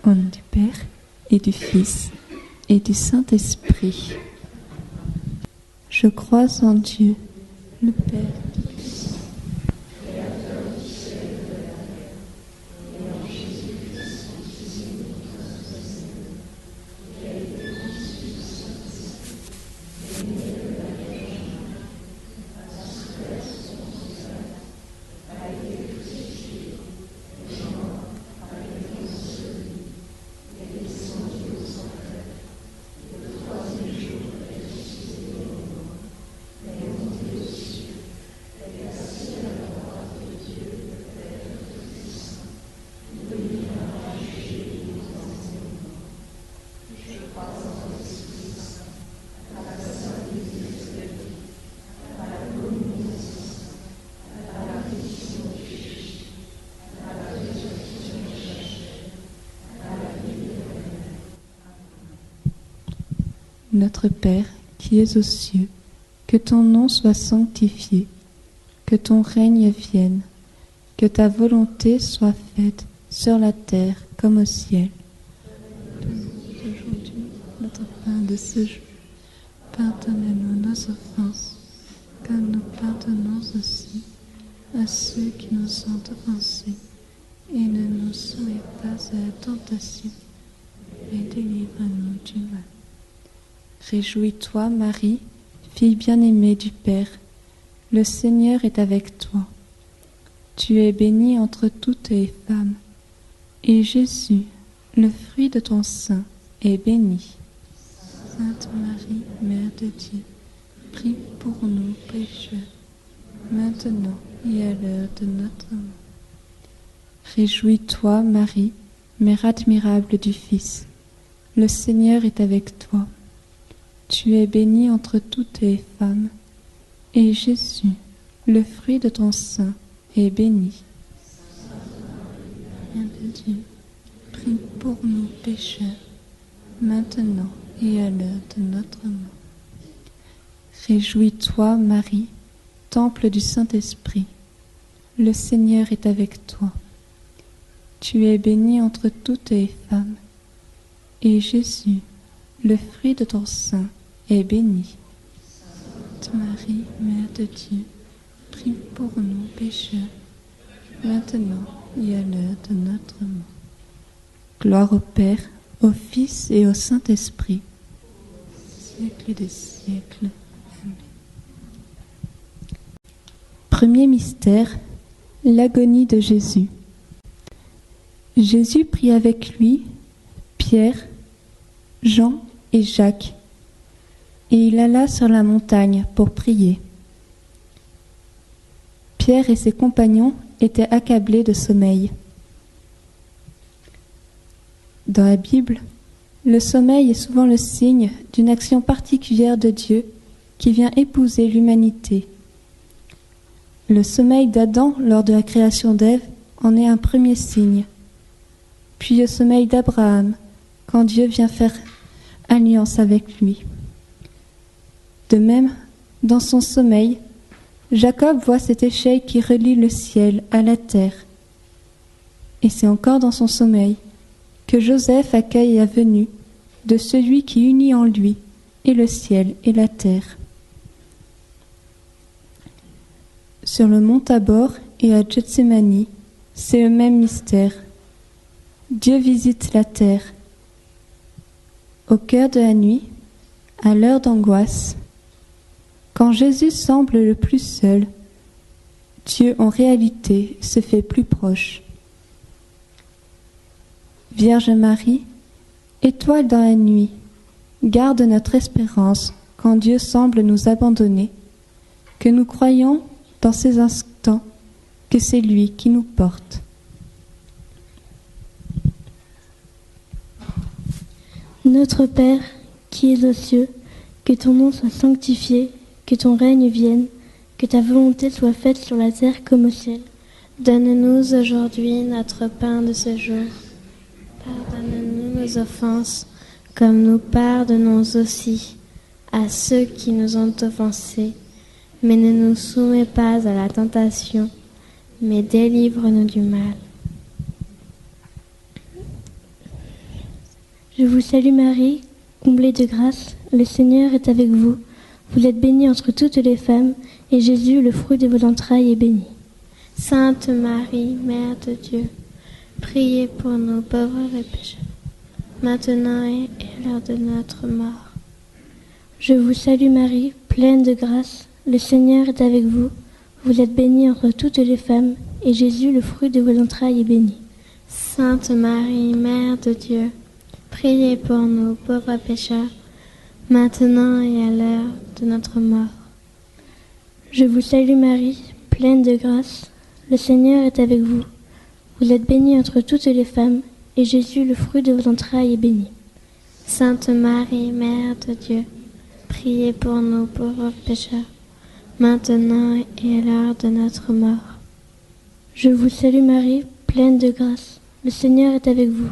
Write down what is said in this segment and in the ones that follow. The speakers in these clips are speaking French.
Au nom du Père et du Fils et du Saint-Esprit. Je crois en Dieu, le Père. Notre Père, qui es aux cieux, que ton nom soit sanctifié, que ton règne vienne, que ta volonté soit faite sur la terre comme au ciel. Donne-nous aujourd'hui notre pain de ce jour. Pardonne-nous nos offenses, comme nous pardonnons aussi à ceux qui nous ont offensés. Et ne nous soumets pas à la tentation, mais délivre-nous du mal. Réjouis-toi, Marie, fille bien-aimée du Père, le Seigneur est avec toi. Tu es bénie entre toutes les femmes, et Jésus, le fruit de ton sein, est béni. Sainte Marie, Mère de Dieu, prie pour nous pécheurs, maintenant et à l'heure de notre mort. Réjouis-toi, Marie, Mère admirable du Fils, le Seigneur est avec toi. Tu es bénie entre toutes les femmes, et Jésus, le fruit de ton sein, est béni. Mère de Dieu, prie pour nous pécheurs, maintenant et à l'heure de notre mort. Réjouis-toi, Marie, temple du Saint-Esprit, le Seigneur est avec toi. Tu es bénie entre toutes les femmes, et Jésus, le fruit de ton sein, est béni. Sainte Marie, Mère de Dieu, prie pour nous pécheurs, maintenant et à l'heure de notre mort. Gloire au Père, au Fils et au Saint-Esprit, siècle des siècles. Amen. Premier mystère, l'agonie de Jésus. Jésus prit avec lui Pierre, Jean et Jacques, et il alla sur la montagne pour prier. Pierre et ses compagnons étaient accablés de sommeil. Dans la Bible, le sommeil est souvent le signe d'une action particulière de Dieu qui vient épouser l'humanité. Le sommeil d'Adam lors de la création d'Ève en est un premier signe, puis le sommeil d'Abraham quand Dieu vient faire alliance avec lui. De même, dans son sommeil, Jacob voit cette échelle qui relie le ciel à la terre. Et c'est encore dans son sommeil que Joseph accueille la venue de celui qui unit en lui et le ciel et la terre. Sur le mont Tabor et à Gethsémani, c'est le même mystère. Dieu visite la terre. Au cœur de la nuit, à l'heure d'angoisse, quand Jésus semble le plus seul, Dieu en réalité se fait plus proche. Vierge Marie, étoile dans la nuit, garde notre espérance quand Dieu semble nous abandonner, que nous croyons dans ces instants que c'est lui qui nous porte. Notre Père, qui es aux cieux, que ton nom soit sanctifié, que ton règne vienne, que ta volonté soit faite sur la terre comme au ciel. Donne-nous aujourd'hui notre pain de ce jour. Pardonne-nous nos offenses, comme nous pardonnons aussi à ceux qui nous ont offensés. Mais ne nous soumets pas à la tentation, mais délivre-nous du mal. Je vous salue Marie, comblée de grâce, le Seigneur est avec vous. Vous êtes bénie entre toutes les femmes, et Jésus, le fruit de vos entrailles, est béni. Sainte Marie, Mère de Dieu, priez pour nous pauvres et pécheurs, maintenant et à l'heure de notre mort. Je vous salue Marie, pleine de grâce, le Seigneur est avec vous. Vous êtes bénie entre toutes les femmes, et Jésus, le fruit de vos entrailles, est béni. Sainte Marie, Mère de Dieu, priez pour nous pauvres pécheurs, maintenant et à l'heure de notre mort. Je vous salue Marie, pleine de grâce, le Seigneur est avec vous. Vous êtes bénie entre toutes les femmes, et Jésus, le fruit de vos entrailles, est béni. Sainte Marie, Mère de Dieu, priez pour nous pauvres pécheurs, maintenant et à l'heure de notre mort. Je vous salue Marie, pleine de grâce, le Seigneur est avec vous.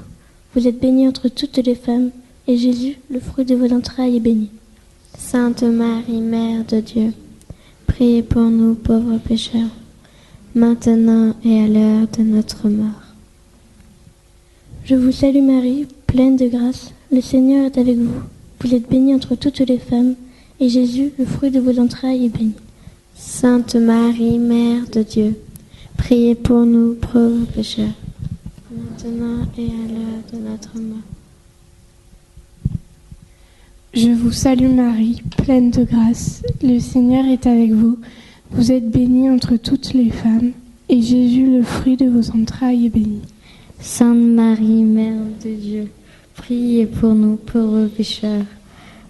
Vous êtes bénie entre toutes les femmes, et Jésus, le fruit de vos entrailles, est béni. Sainte Marie, Mère de Dieu, priez pour nous pauvres pécheurs, maintenant et à l'heure de notre mort. Je vous salue Marie, pleine de grâce, le Seigneur est avec vous. Vous êtes bénie entre toutes les femmes, et Jésus, le fruit de vos entrailles, est béni. Sainte Marie, Mère de Dieu, priez pour nous pauvres pécheurs, maintenant et à l'heure de notre mort. Je vous salue Marie, pleine de grâce, le Seigneur est avec vous. Vous êtes bénie entre toutes les femmes, et Jésus, le fruit de vos entrailles, est béni. Sainte Marie, Mère de Dieu, priez pour nous pauvres pécheurs,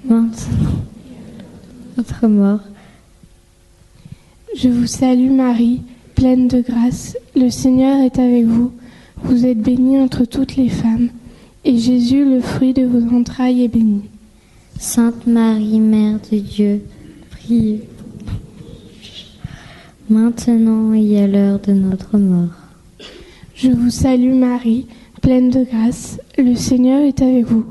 maintenant et à notre mort. Je vous salue Marie, pleine de grâce, le Seigneur est avec vous. Vous êtes bénie entre toutes les femmes, et Jésus, le fruit de vos entrailles, est béni. Sainte Marie, Mère de Dieu, priez maintenant et à l'heure de notre mort. Je vous salue Marie, pleine de grâce, le Seigneur est avec vous.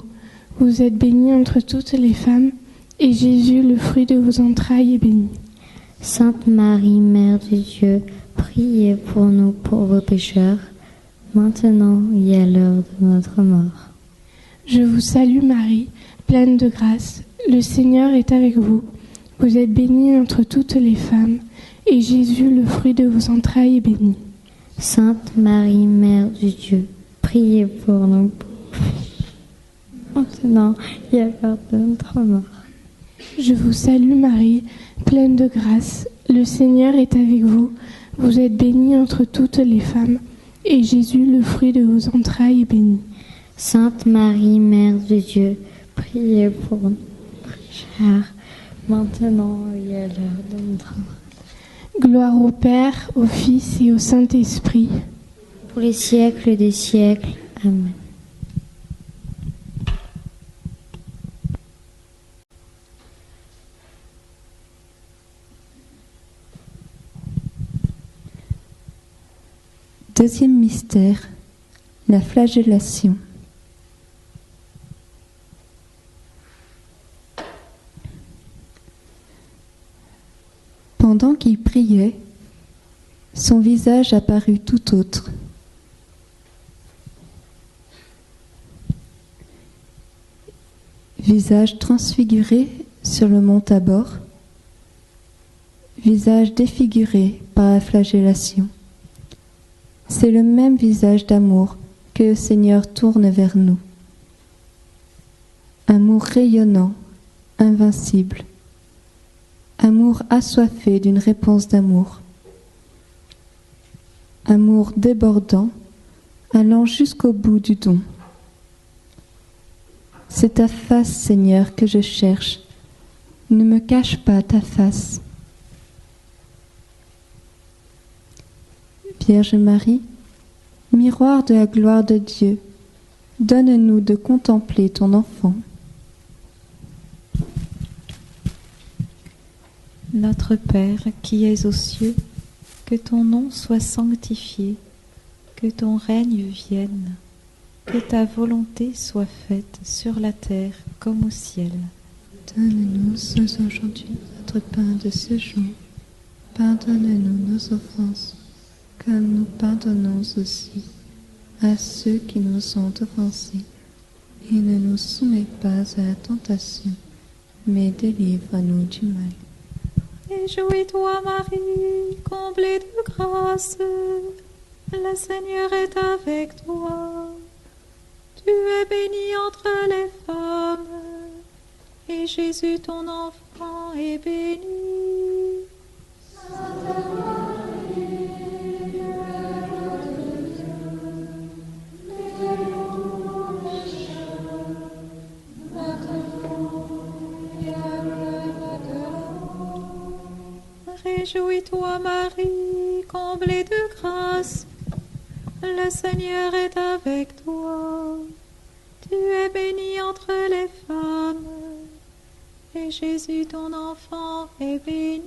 Vous êtes bénie entre toutes les femmes, et Jésus, le fruit de vos entrailles, est béni. Sainte Marie, Mère de Dieu, priez pour nous pauvres pécheurs, maintenant et à l'heure de notre mort. Je vous salue Marie, pleine de grâce, le Seigneur est avec vous. Vous êtes bénie entre toutes les femmes, et Jésus, le fruit de vos entrailles, est béni. Sainte Marie, Mère de Dieu, priez pour nous pauvres pécheurs, maintenant et à l'heure de notre mort. Je vous salue Marie, pleine de grâce, le Seigneur est avec vous. Vous êtes bénie entre toutes les femmes, et Jésus, le fruit de vos entrailles, est béni. Sainte Marie, Mère de Dieu, priez pour nous pécheurs, maintenant et à l'heure de notre mort. Gloire au Père, au Fils et au Saint-Esprit. Pour les siècles des siècles. Amen. Deuxième mystère, la flagellation. Pendant qu'il priait, son visage apparut tout autre. Visage transfiguré sur le mont Tabor, visage défiguré par la flagellation. C'est le même visage d'amour que le Seigneur tourne vers nous. Amour rayonnant, invincible. Amour assoiffé d'une réponse d'amour. Amour débordant, allant jusqu'au bout du don. C'est ta face, Seigneur, que je cherche. Ne me cache pas ta face. Vierge Marie, miroir de la gloire de Dieu, donne-nous de contempler ton enfant. Notre Père qui es aux cieux, que ton nom soit sanctifié, que ton règne vienne, que ta volonté soit faite sur la terre comme au ciel. Donne-nous aujourd'hui notre pain de ce jour. Pardonne-nous nos offenses, comme nous pardonnons aussi à ceux qui nous ont offensés. et ne nous soumets pas à la tentation, mais délivre-nous du mal. Réjouis-toi, Marie, comblée de grâce, le Seigneur est avec toi. Tu es bénie entre les femmes, et Jésus, ton enfant, est béni. Réjouis-toi, Marie, comblée de grâce, le Seigneur est avec toi. Tu es bénie entre les femmes, et Jésus, ton enfant, est béni.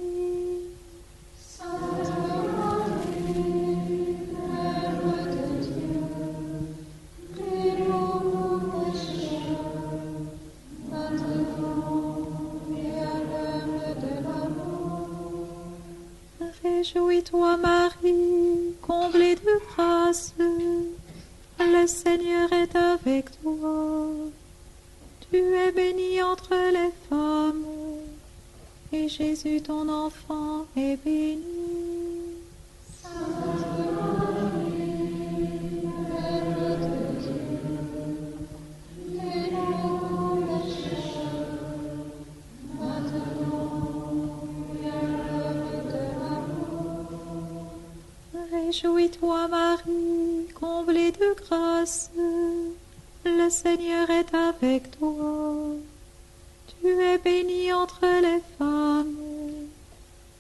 Sainte Marie, Mère de Dieu, prie pour nous pécheurs, maintenant et à l'heure de la mort. Réjouis-toi, Marie, comblée de grâce, le Seigneur est avec toi. Tu es bénie entre les femmes, et Jésus, ton enfant, est béni. Sainte Marie, Mère de Dieu, prie pour nous pécheurs, maintenant et à l'heure de la mort. Réjouis-toi, Marie, comblée de grâce, le Seigneur est avec toi. Tu es bénie entre les femmes,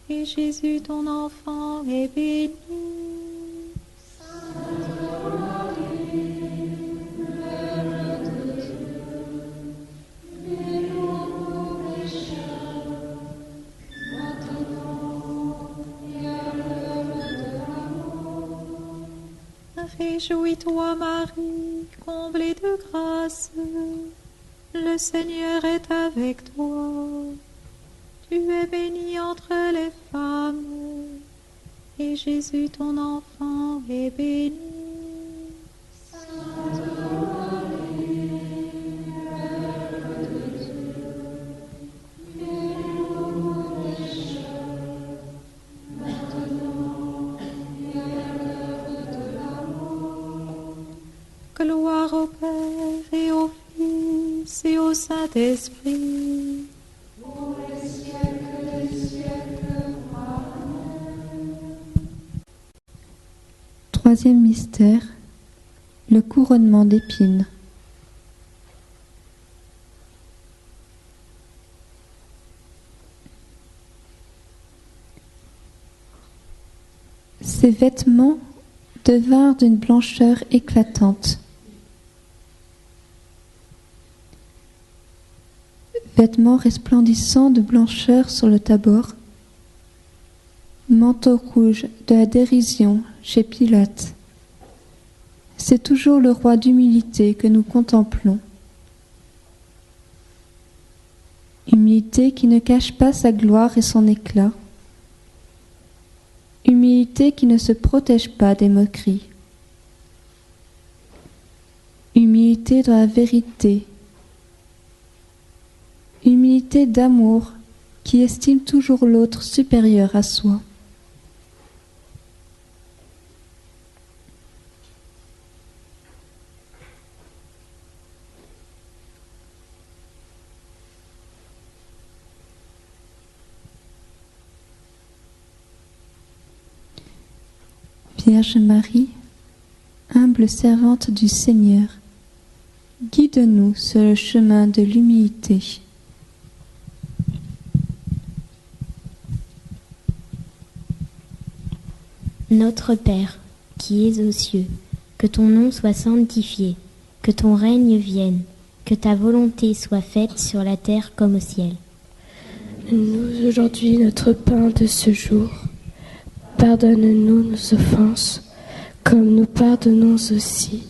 et Jésus, ton enfant, est béni. Sainte Marie, Mère de Dieu, prie pour nous pécheurs, maintenant et à l'heure de la mort. Réjouis-toi, Marie, comblée de grâce, le Seigneur est avec toi. Tu es bénie entre les femmes, et Jésus, ton enfant, est béni. Sainte Marie, Mère de Dieu, prie pour nous pécheurs, maintenant et à l'heure de la mort. Gloire au Père et au Fils et au Saint-Esprit. Pour les siècles des siècles. Amen. Troisième mystère, le couronnement d'épines. Ses vêtements devinrent d'une blancheur éclatante. Vêtements resplendissants de blancheur sur le Tabor, manteau rouge de la dérision chez Pilate. C'est toujours le roi d'humilité que nous contemplons. Humilité qui ne cache pas sa gloire et son éclat. Humilité qui ne se protège pas des moqueries. Humilité dans la vérité. Humilité d'amour qui estime toujours l'autre supérieur à soi. Vierge Marie, humble servante du Seigneur, guide-nous sur le chemin de l'humilité. Notre Père, qui es aux cieux, que ton nom soit sanctifié, que ton règne vienne, que ta volonté soit faite sur la terre comme au ciel. Donne-nous aujourd'hui notre pain de ce jour. Pardonne-nous nos offenses, comme nous pardonnons aussi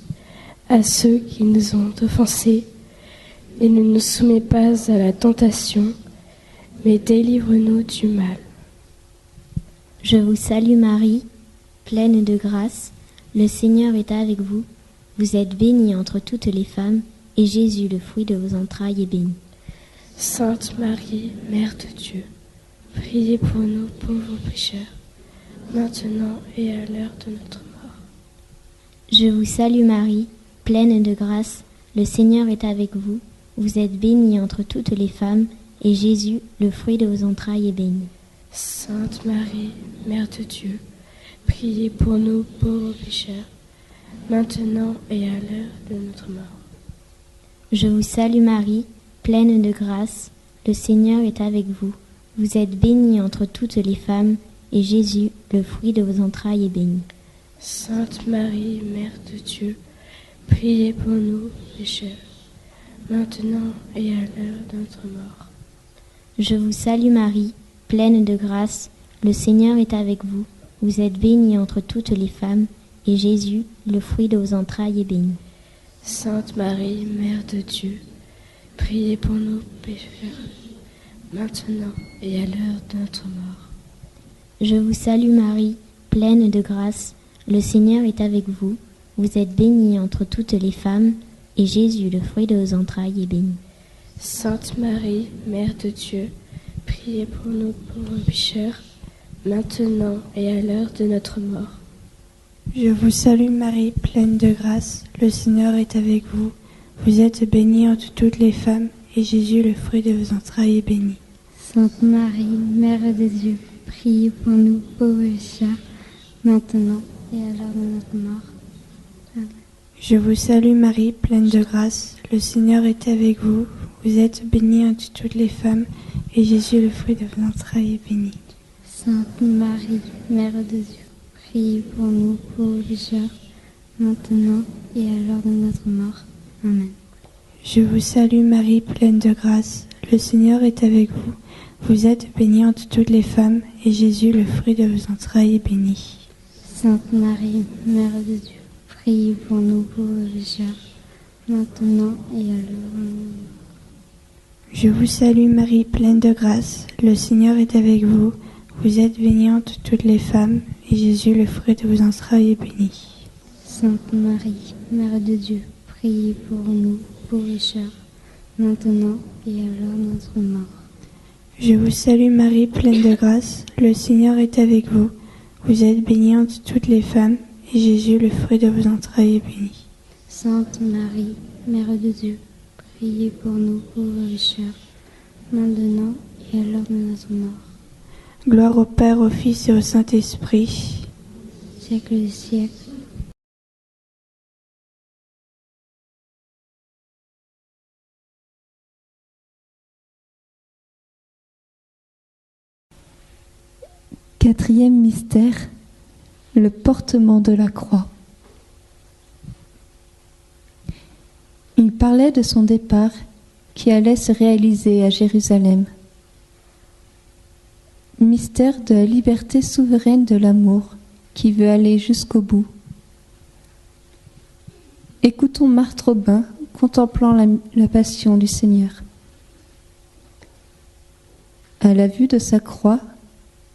à ceux qui nous ont offensés. Et ne nous soumets pas à la tentation, mais délivre-nous du mal. Je vous salue Marie, pleine de grâce, le Seigneur est avec vous. Vous êtes bénie entre toutes les femmes, et Jésus, le fruit de vos entrailles, est béni. Sainte Marie, Mère de Dieu, priez pour nous pauvres pécheurs, maintenant et à l'heure de notre mort. Je vous salue Marie, pleine de grâce, le Seigneur est avec vous. Vous êtes bénie entre toutes les femmes, et Jésus, le fruit de vos entrailles, est béni. Sainte Marie, Mère de Dieu, priez pour nous pauvres pécheurs, maintenant et à l'heure de notre mort. Je vous salue Marie, pleine de grâce, le Seigneur est avec vous. Vous êtes bénie entre toutes les femmes, et Jésus, le fruit de vos entrailles, est béni. Sainte Marie, Mère de Dieu, priez pour nous pécheurs, maintenant et à l'heure de notre mort. Je vous salue Marie, pleine de grâce, le Seigneur est avec vous. Vous êtes bénie entre toutes les femmes, et Jésus, le fruit de vos entrailles, est béni. Sainte Marie, Mère de Dieu, priez pour nous pécheurs, maintenant et à l'heure de notre mort. Je vous salue Marie, pleine de grâce, le Seigneur est avec vous. Vous êtes bénie entre toutes les femmes, et Jésus, le fruit de vos entrailles, est béni. Sainte Marie, Mère de Dieu, priez pour nous pauvres pécheurs, maintenant et à l'heure de notre mort. Je vous salue Marie, pleine de grâce, le Seigneur est avec vous. Vous êtes bénie entre toutes les femmes, et Jésus, le fruit de vos entrailles, est béni. Sainte Marie, Mère de Dieu, priez pour nous pauvres pécheurs, maintenant et à l'heure de notre mort. Amen. Je vous salue Marie, pleine de grâce, le Seigneur est avec vous. Vous êtes bénie entre toutes les femmes, et Jésus, le fruit de vos entrailles, est béni. Sainte Marie, Mère de Dieu, priez pour nous pauvres pécheurs, maintenant et à l'heure de notre mort. Amen. Je vous salue Marie, pleine de grâce, le Seigneur est avec vous. Vous êtes bénie entre toutes les femmes, et Jésus, le fruit de vos entrailles, est béni. Sainte Marie, Mère de Dieu, priez pour nous pauvres pécheurs, maintenant et à l'heure de notre mort. Je vous salue Marie, pleine de grâce, le Seigneur est avec vous. Vous êtes bénie entre toutes les femmes, et Jésus, le fruit de vos entrailles, est béni. Sainte Marie, Mère de Dieu, priez pour nous pauvres pécheurs, maintenant et à l'heure de notre mort. Je vous salue Marie, pleine de grâce, le Seigneur est avec vous. Vous êtes bénie entre toutes les femmes, et Jésus, le fruit de vos entrailles, est béni. Sainte Marie, Mère de Dieu, priez pour nous pauvres pécheurs, maintenant et à l'heure de notre mort. Gloire au Père, au Fils et au Saint-Esprit. Siècle des siècles. Quatrième mystère, le portement de la croix. Il parlait de son départ qui allait se réaliser à Jérusalem. Mystère de la liberté souveraine de l'amour qui veut aller jusqu'au bout. Écoutons Marthe Robin contemplant la passion du Seigneur. À la vue de sa croix,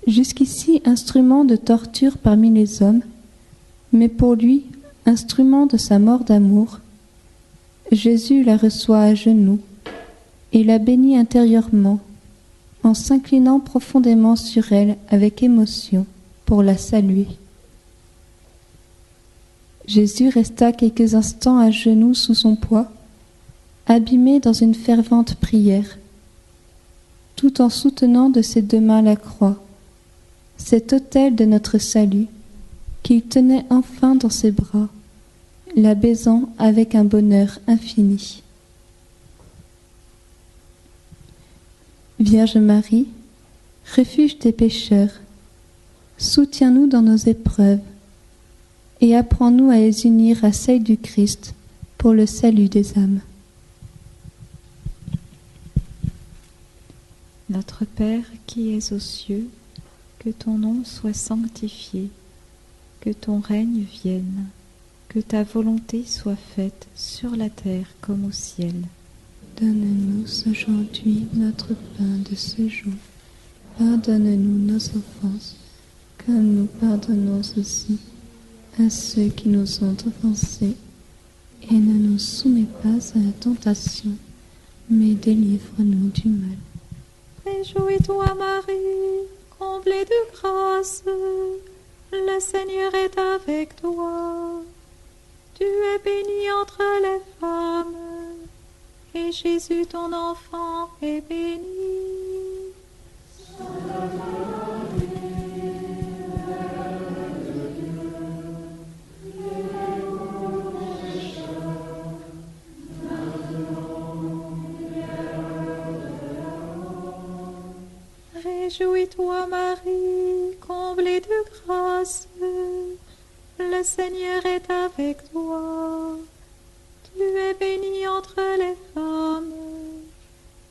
jusqu'ici instrument de torture parmi les hommes, mais pour lui, instrument de sa mort d'amour, Jésus la reçoit à genoux et la bénit intérieurement, en s'inclinant profondément sur elle avec émotion pour la saluer. Jésus resta quelques instants à genoux sous son poids, abîmé dans une fervente prière, tout en soutenant de ses deux mains la croix, cet autel de notre salut, qu'il tenait enfin dans ses bras, la baisant avec un bonheur infini. Vierge Marie, refuge des pécheurs, soutiens-nous dans nos épreuves et apprends-nous à les unir à celles du Christ pour le salut des âmes. Notre Père qui es aux cieux, que ton nom soit sanctifié, que ton règne vienne, que ta volonté soit faite sur la terre comme au ciel. Donne-nous aujourd'hui notre pain de ce jour. Pardonne-nous nos offenses, comme nous pardonnons aussi à ceux qui nous ont offensés. et ne nous soumets pas à la tentation, mais délivre-nous du mal. Réjouis-toi, Marie, comblée de grâce, le Seigneur est avec toi. Tu es bénie entre les femmes, et Jésus, ton enfant, est béni. Réjouis-toi, Marie, comblée de grâce, le Seigneur est avec toi. Tu es bénie entre les femmes,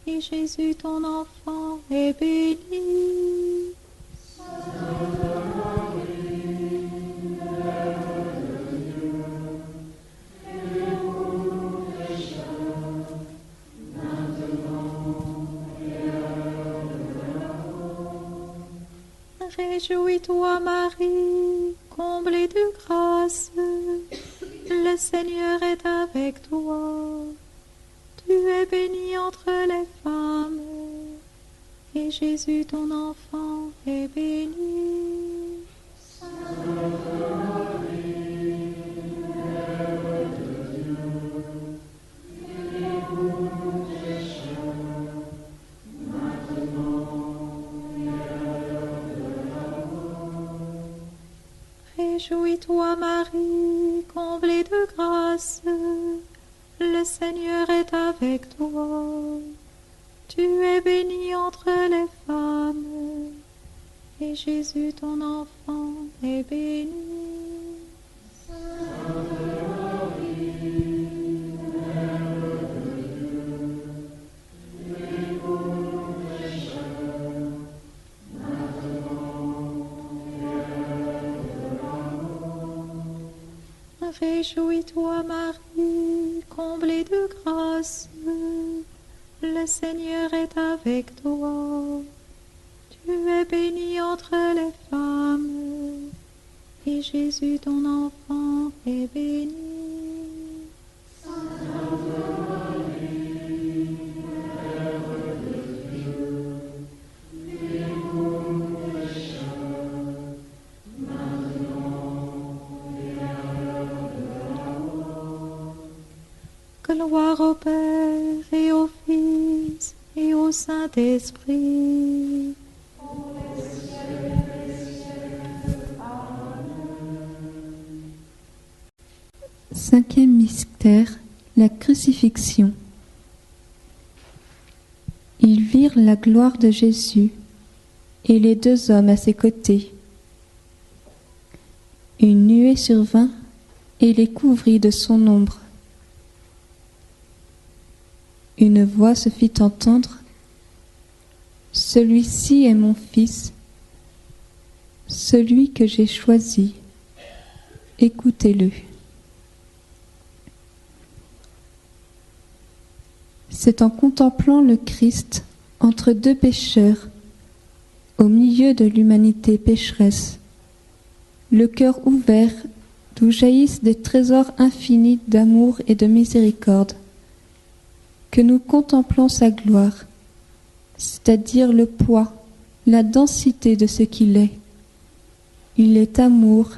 et Jésus, ton enfant, est béni. Réjouis-toi, Marie, comblée de grâce, le Seigneur est avec toi. Tu es bénie entre les femmes, et Jésus, ton enfant, est béni. Réjouis-toi, Marie, comblée de grâce, le Seigneur est avec toi. Tu es bénie entre les femmes, et Jésus, ton enfant, est béni. Réjouis-toi, Marie, comblée de grâce, le Seigneur est avec toi. Tu es bénie entre les femmes, et Jésus, ton enfant, est béni. Gloire au Père et au Fils et au Saint-Esprit. Cinquième mystère, la crucifixion. Ils virent la gloire de Jésus et les deux hommes à ses côtés. Une nuée survint et les couvrit de son ombre. Une voix se fit entendre. Celui-ci est mon fils, celui que j'ai choisi. Écoutez-le. C'est en contemplant le Christ entre deux pécheurs, au milieu de l'humanité pécheresse, le cœur ouvert d'où jaillissent des trésors infinis d'amour et de miséricorde, que nous contemplons sa gloire, c'est-à-dire le poids, la densité de ce qu'il est. Il est amour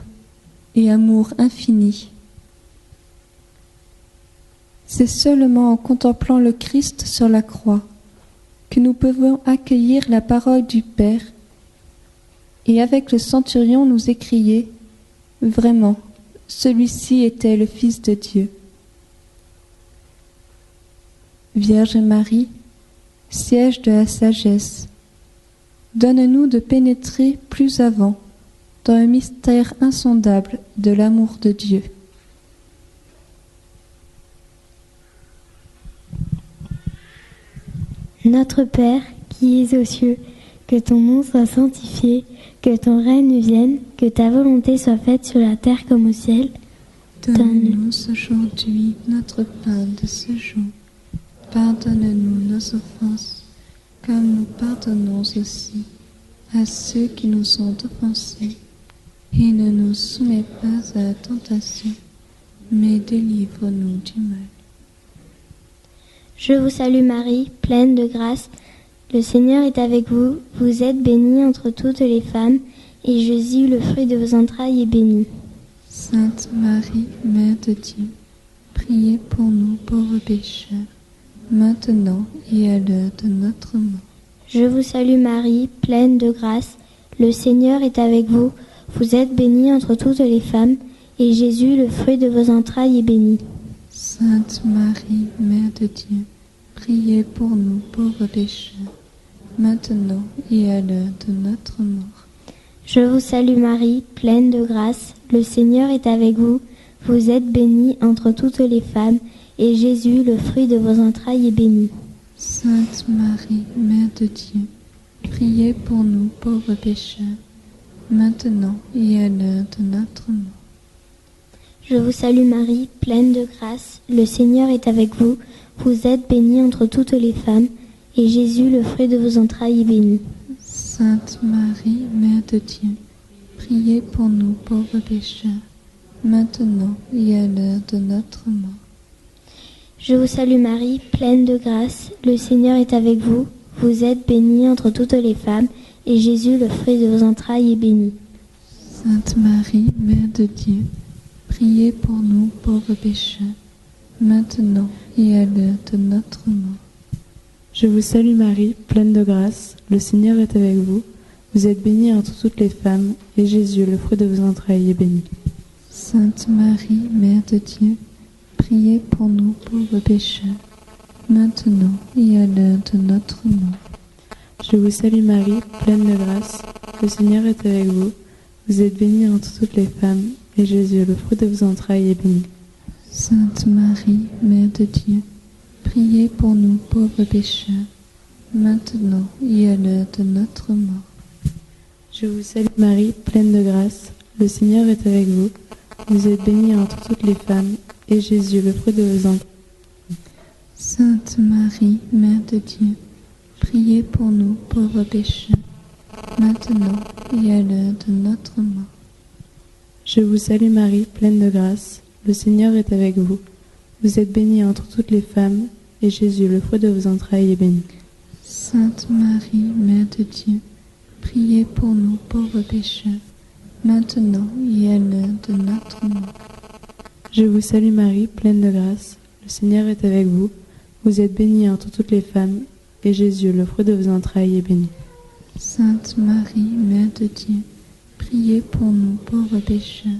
et amour infini. C'est seulement en contemplant le Christ sur la croix que nous pouvons accueillir la parole du Père et avec le centurion nous écrier « Vraiment, celui-ci était le Fils de Dieu ». Vierge Marie, siège de la sagesse, donne-nous de pénétrer plus avant dans le mystère insondable de l'amour de Dieu. Notre Père, qui es aux cieux, que ton nom soit sanctifié, que ton règne vienne, que ta volonté soit faite sur la terre comme au ciel. Donne-nous aujourd'hui notre pain de ce jour. Pardonne-nous nos offenses, comme nous pardonnons aussi à ceux qui nous ont offensés. Et ne nous soumets pas à la tentation, mais délivre-nous du mal. Je vous salue Marie, pleine de grâce. Le Seigneur est avec vous. Vous êtes bénie entre toutes les femmes, et Jésus, le fruit de vos entrailles, est béni. Sainte Marie, Mère de Dieu, priez pour nous pauvres pécheurs, maintenant et à l'heure de notre mort. Je vous salue Marie, pleine de grâce. Le Seigneur est avec vous. Vous êtes bénie entre toutes les femmes, et Jésus, le fruit de vos entrailles, est béni. Sainte Marie, Mère de Dieu, priez pour nous pauvres pécheurs, maintenant et à l'heure de notre mort. Je vous salue Marie, pleine de grâce. Le Seigneur est avec vous. Vous êtes bénie entre toutes les femmes, et Jésus, le fruit de vos entrailles, est béni. Sainte Marie, Mère de Dieu, priez pour nous pauvres pécheurs, maintenant et à l'heure de notre mort. Je vous salue Marie, pleine de grâce. Le Seigneur est avec vous. Vous êtes bénie entre toutes les femmes, et Jésus, le fruit de vos entrailles, est béni. Sainte Marie, Mère de Dieu, priez pour nous pauvres pécheurs, maintenant et à l'heure de notre mort. Je vous salue Marie, pleine de grâce. Le Seigneur est avec vous. Vous êtes bénie entre toutes les femmes, et Jésus, le fruit de vos entrailles, est béni. Sainte Marie, Mère de Dieu, priez pour nous pauvres pécheurs, maintenant et à l'heure de notre mort. Je vous salue Marie, pleine de grâce, le Seigneur est avec vous. Vous êtes bénie entre toutes les femmes, et Jésus, le fruit de vos entrailles, est béni. Sainte Marie, Mère de Dieu, priez pour nous pauvres pécheurs, maintenant et à l'heure de notre mort. Je vous salue Marie, pleine de grâce, le Seigneur est avec vous. Vous êtes bénie entre toutes les femmes, et Jésus, le fruit de vos entrailles, est béni. Sainte Marie, Mère de Dieu, priez pour nous pauvres pécheurs, maintenant et à l'heure de notre mort. Je vous salue Marie, pleine de grâce, le Seigneur est avec vous. Vous êtes bénie entre toutes les femmes, et Jésus, le fruit de vos entrailles. Sainte Marie, Mère de Dieu, priez pour nous pauvres pécheurs, maintenant et à l'heure de notre mort. Je vous salue Marie, pleine de grâce, le Seigneur est avec vous. Vous êtes bénie entre toutes les femmes, et Jésus, le fruit de vos entrailles, est béni. Sainte Marie, Mère de Dieu, priez pour nous pauvres pécheurs, maintenant et à l'heure de notre mort. Je vous salue Marie, pleine de grâce, le Seigneur est avec vous. Vous êtes bénie entre toutes les femmes, et Jésus, le fruit de vos entrailles, est béni. Sainte Marie, Mère de Dieu, priez pour nous pauvres pécheurs,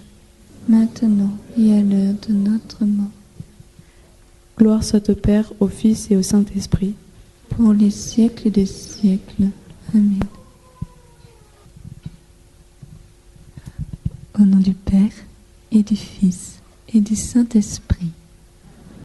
maintenant et à l'heure de notre mort. Gloire soit au Père, au Fils et au Saint-Esprit, pour les siècles des siècles. Amen. Au nom du Père, et du Fils, et du Saint-Esprit.